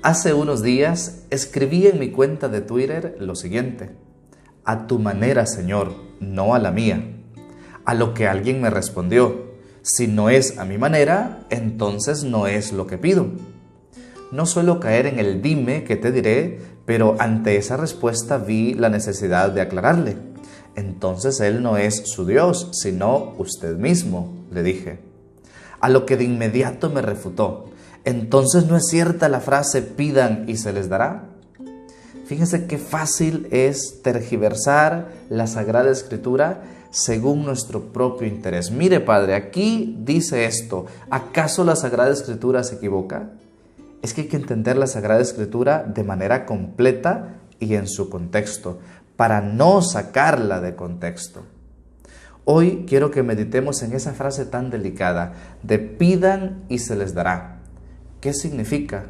Hace unos días escribí en mi cuenta de Twitter lo siguiente: a tu manera, Señor, no a la mía. A lo que alguien me respondió: si no es a mi manera, entonces no es lo que pido. No suelo caer en el dime que te diré, pero ante esa respuesta vi la necesidad de aclararle. Entonces Él no es su Dios, sino usted mismo, le dije. A lo que de inmediato me refutó: entonces no es cierta la frase pidan y se les dará. Fíjense qué fácil es tergiversar la Sagrada Escritura según nuestro propio interés. Mire, Padre, aquí dice esto. ¿Acaso la Sagrada Escritura se equivoca? Es que hay que entender la Sagrada Escritura de manera completa y en su contexto, para no sacarla de contexto. Hoy quiero que meditemos en esa frase tan delicada de pidan y se les dará. ¿Qué significa?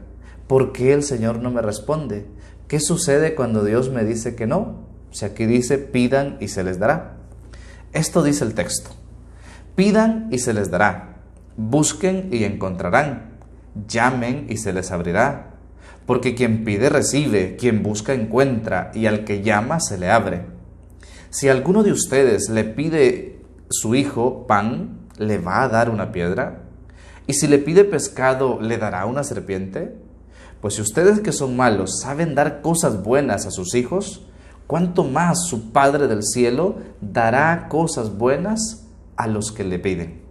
¿Por qué el Señor no me responde? ¿Qué sucede cuando Dios me dice que no? Si aquí dice pidan y se les dará. Esto dice el texto: pidan y se les dará, busquen y encontrarán, llamen y se les abrirá. Porque quien pide recibe, quien busca encuentra, y al que llama se le abre. Si alguno de ustedes le pide su hijo pan, ¿le va a dar una piedra? ¿Y si le pide pescado, le dará una serpiente? Pues si ustedes que son malos saben dar cosas buenas a sus hijos, ¿cuánto más su Padre del cielo dará cosas buenas a los que le piden?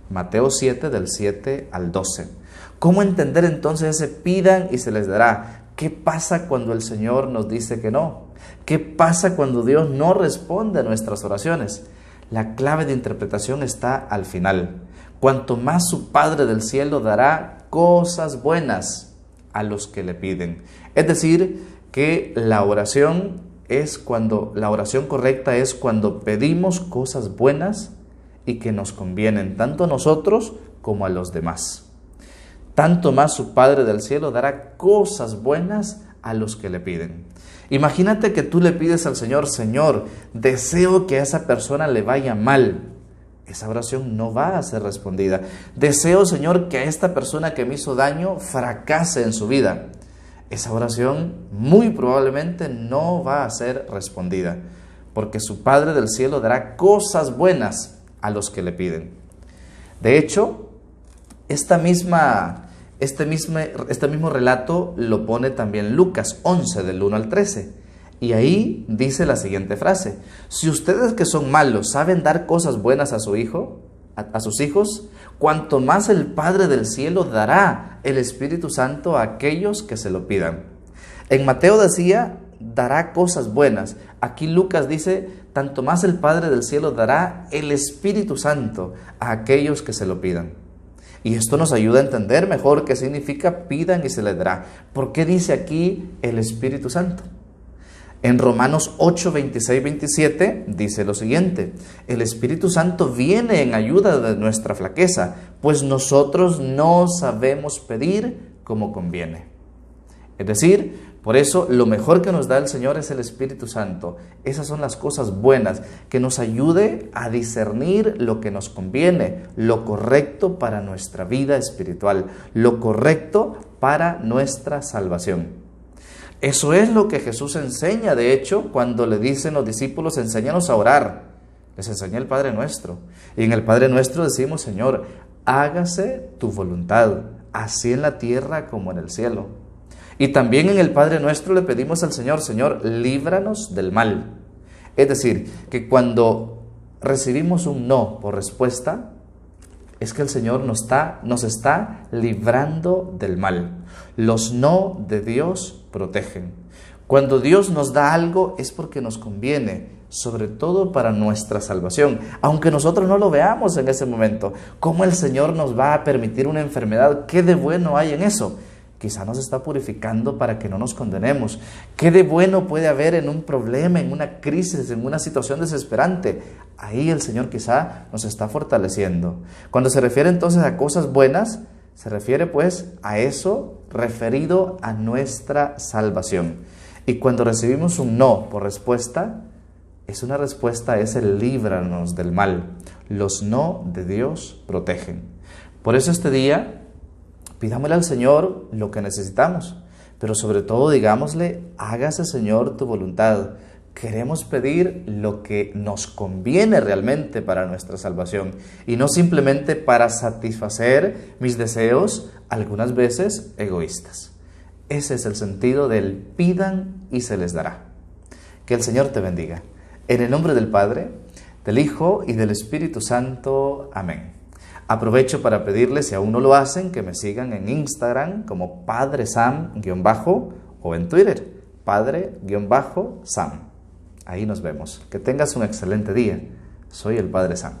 Mateo 7, del 7 al 12. ¿Cómo entender entonces ese pidan y se les dará? ¿Qué pasa cuando el Señor nos dice que no? ¿Qué pasa cuando Dios no responde a nuestras oraciones? La clave de interpretación está al final. Cuanto más su Padre del cielo dará cosas buenas a los que le piden. Es decir, que la oración correcta es cuando pedimos cosas buenas y que nos convienen tanto a nosotros como a los demás. Tanto más su Padre del cielo dará cosas buenas a los que le piden. Imagínate que tú le pides al Señor: Señor, deseo que a esa persona le vaya mal. Esa oración no va a ser respondida. Deseo, Señor, que a esta persona que me hizo daño fracase en su vida. Esa oración muy probablemente no va a ser respondida, porque su Padre del cielo dará cosas buenas a los que le piden. De hecho, este mismo relato lo pone también Lucas 11, del 1 al 13. Y ahí dice la siguiente frase: si ustedes que son malos saben dar cosas buenas a sus hijos, cuanto más el Padre del cielo dará el Espíritu Santo a aquellos que se lo pidan. En Mateo decía, dará cosas buenas. Aquí Lucas dice, tanto más el Padre del cielo dará el Espíritu Santo a aquellos que se lo pidan. Y esto nos ayuda a entender mejor qué significa pidan y se les dará. ¿Por qué dice aquí el Espíritu Santo? En Romanos 8, 26, 27 dice lo siguiente: el Espíritu Santo viene en ayuda de nuestra flaqueza, pues nosotros no sabemos pedir como conviene. Es decir, por eso lo mejor que nos da el Señor es el Espíritu Santo. Esas son las cosas buenas, que nos ayude a discernir lo que nos conviene, lo correcto para nuestra vida espiritual, lo correcto para nuestra salvación. Eso es lo que Jesús enseña, de hecho, cuando le dicen los discípulos: enséñanos a orar. Les enseña el Padre Nuestro. Y en el Padre Nuestro decimos: Señor, hágase tu voluntad, así en la tierra como en el cielo. Y también en el Padre Nuestro le pedimos al Señor: Señor, líbranos del mal. Es decir, que cuando recibimos un no por respuesta, es que el Señor nos está librando del mal. Los no de Dios protegen. Cuando Dios nos da algo es porque nos conviene, sobre todo para nuestra salvación, aunque nosotros no lo veamos en ese momento. ¿Cómo el Señor nos va a permitir una enfermedad? ¿Qué de bueno hay en eso? Quizá nos está purificando para que no nos condenemos. ¿Qué de bueno puede haber en un problema, en una crisis, en una situación desesperante? Ahí el Señor quizá nos está fortaleciendo. Cuando se refiere entonces a cosas buenas, se refiere pues a eso referido a nuestra salvación. Y cuando recibimos un no por respuesta, es una respuesta, es el líbranos del mal. Los no de Dios protegen. Por eso este día pidámosle al Señor lo que necesitamos, pero sobre todo digámosle, hágase Señor tu voluntad. Queremos pedir lo que nos conviene realmente para nuestra salvación y no simplemente para satisfacer mis deseos, algunas veces egoístas. Ese es el sentido del pidan y se les dará. Que el Señor te bendiga. En el nombre del Padre, del Hijo y del Espíritu Santo. Amén. Aprovecho para pedirles, si aún no lo hacen, que me sigan en Instagram como Padre Sam- o en Twitter, Padre-Sam. Ahí nos vemos. Que tengas un excelente día. Soy el Padre Sam.